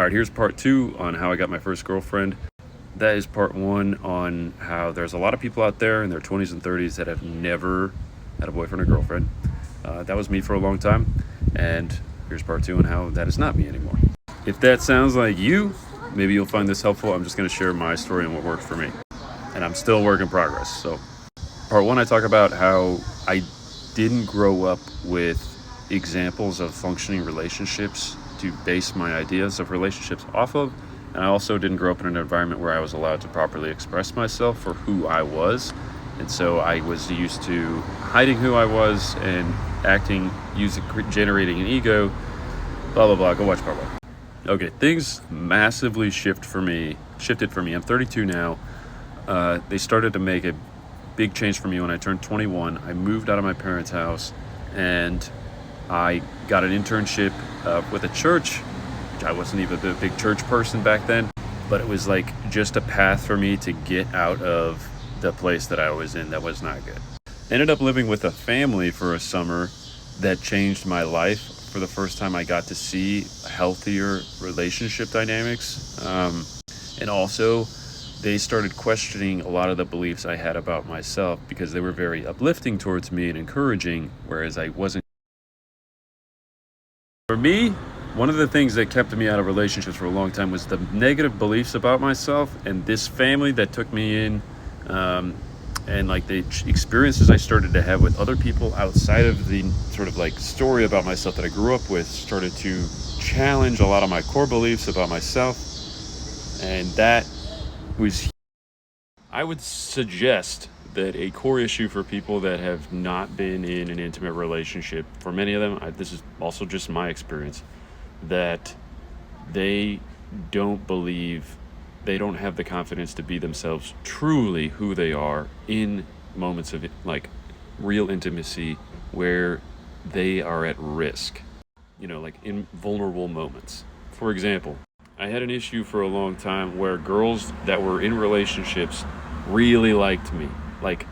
All right, here's part 2 on how I got my first girlfriend. That is part 1 on how there's a lot of people out there in their 20s and 30s that have never had a boyfriend or girlfriend. That was me for a long time, and here's part 2 on how that is not me anymore. If that sounds like you, maybe you'll find this helpful. I'm just going to share my story and what worked for me, and I'm still a work in progress. So part 1, I talk about how I didn't grow up with examples of functioning relationships to base my ideas of relationships off of, and I also didn't grow up in an environment where I was allowed to properly express myself for who I was. And so I was used to hiding who I was and acting, generating an ego, blah, blah, blah. Go watch part 1. Okay, things massively shifted for me. I'm 32 now. They started to make a big change for me when I turned 21. I moved out of my parents' house, and I got an internship with a church. I wasn't even a big church person back then, but it was like just a path for me to get out of the place that I was in that was not good. Ended up living with a family for a summer that changed my life. For the first time, I got to see healthier relationship dynamics. And also, they started questioning a lot of the beliefs I had about myself because they were very uplifting towards me and encouraging, whereas I wasn't. For me, one of the things that kept me out of relationships for a long time was the negative beliefs about myself, and this family that took me in, and like the experiences I started to have with other people outside of the sort of like story about myself that I grew up with started to challenge a lot of my core beliefs about myself, and that was, I would suggest that a core issue for people that have not been in an intimate relationship, for many of them, this is also just my experience, that they don't have the confidence to be themselves truly who they are in moments of like real intimacy where they are at risk, like in vulnerable moments. For example, I had an issue for a long time where girls that were in relationships really liked me, like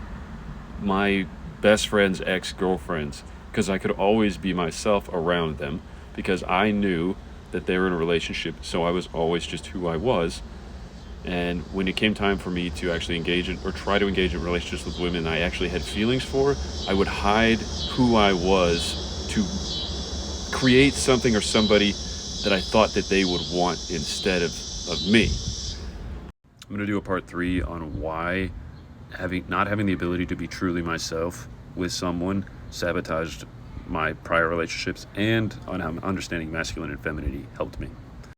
my best friend's ex-girlfriends, because I could always be myself around them because I knew that they were in a relationship, so I was always just who I was. And when it came time for me to actually engage in or try to engage in relationships with women I actually had feelings for, I would hide who I was to create something or somebody that I thought that they would want instead of me. I'm going to do a part 3 on why not having the ability to be truly myself with someone sabotaged my prior relationships, and on how understanding masculine and femininity helped me.